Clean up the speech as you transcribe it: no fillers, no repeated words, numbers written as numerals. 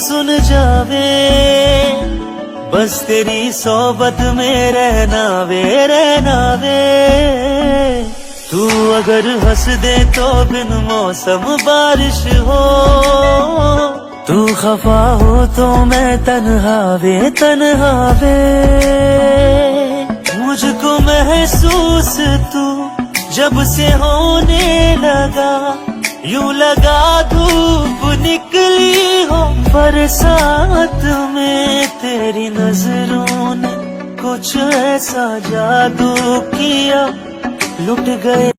सुन जावे, बस तेरी सोबत में रहना वे। तू अगर हंस दे तो बिन मौसम बारिश हो, तू खफा हो तो मैं तन्हा वे। मुझको महसूस तू जब से होने लगा, यूं लगा धूप निकली हो बरसात में। तेरी नजरों ने कुछ ऐसा जादू किया, लुट गए